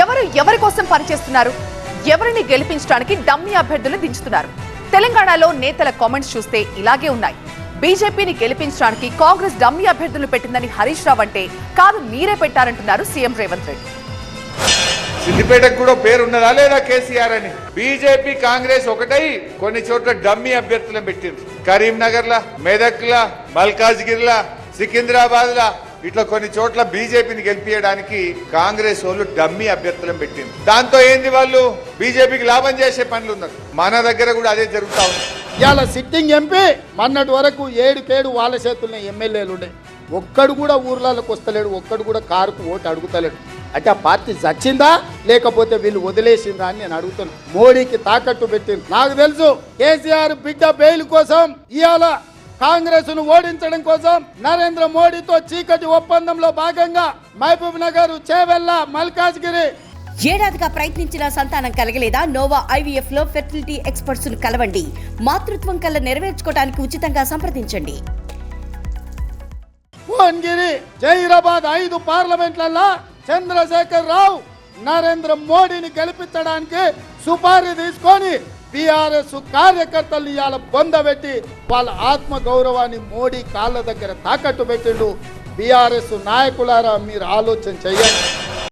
ఎవరి కోసం పనిచేస్తున్నారు? ఎవరిని గెలిపించడానికి డమ్మీ అభ్యర్థులు దించుతున్నారు? తెలంగాణలో నేతల కామెంట్స్ చూస్తే ఇలాగే ఉన్నాయి. బీజేపీని గెలిపించడానికి కాంగ్రెస్ డమ్మీ అభ్యర్థులు పెట్టిందని హరీష్ రావు అంటే కాదు మీరే పెట్టారంటున్నారు సీఎం రేవంత్ రెడ్డి. సిద్దిపేటకు కూడా పేరు ఉన్నదా లేదా కేసీఆర్ అని? బీజేపీ కాంగ్రెస్ ఒకటై కొన్ని చోట్ల డమ్మీ అభ్యర్థులను పెట్టింది. కరీంనగర్ లా, మెదక్ లా, మల్కాజ్గిరి లా, సికింద్రాబాద్ లా ఇట్లా కొన్ని చోట్ల బీజేపీని గెలిపించడానికి కాంగ్రెస్ వాళ్ళు డమ్మీ అభ్యర్థులను పెట్టింది. దాంతో ఏంది వాళ్ళు బీజేపీకి లాభం చేసే పనులు ఉన్నారు. మన దగ్గర కూడా అదే జరుగుతా ఉంది. ఇవాళ సిట్టింగ్ ఎంపీ మొన్నటి వరకు 7 వాళ్ళ చేతుల్లో ఎమ్మెల్యేలు ఉండే, ఒక్కడు కూడా ఊర్లలోకి వస్తలేడు, ఒక్కడు కూడా కారుకు ఓటు అడుగుతలేడు. అంటే ఆ పార్టీ చచ్చిందా లేకపోతే వీళ్ళు వదిలేసిందా అని నేను అడుగుతాను. మోడీకి తాకట్టు పెట్టింది. నాకు తెలుసు కేసీఆర్ బిడ్డ బెయిల్ కోసం ఇవాళ కాంగ్రెస్ ను ఓడించడం కోసం నరేంద్ర మోడీతో చీకటి ఒప్పందంలో భాగంగా మహబూబ్ నగర్, చేవెళ్ల, మల్కాజ్గిరి ఏడాదిగా ప్రయత్నించిన సంతానం కలగలేదా? నోవా ఐవీఎఫ్ లో ఫెర్టిలిటీ ఎక్స్పర్ట్స్ ను కలవండి. మాతృత్వం కల్లా నెరవేర్చుకోవడానికి ఉచితంగా సంప్రదించండి. భువనగిరి, జహీరాబాద్ 5 పార్లమెంట్లలో చంద్రశేఖర్ రావు నరేంద్ర మోడీని గెలిపించడానికి సుపారీ తీసుకొని బీఆర్ఎస్ కార్యకర్తలు ఇవాళ బొందబెట్టి వాళ్ళ ఆత్మ గౌరవాన్ని మోడీ కాళ్ళ దగ్గర తాకట్టు పెట్టిండు. బీఆర్ఎస్ నాయకులారా మీరు ఆలోచన చేయండి.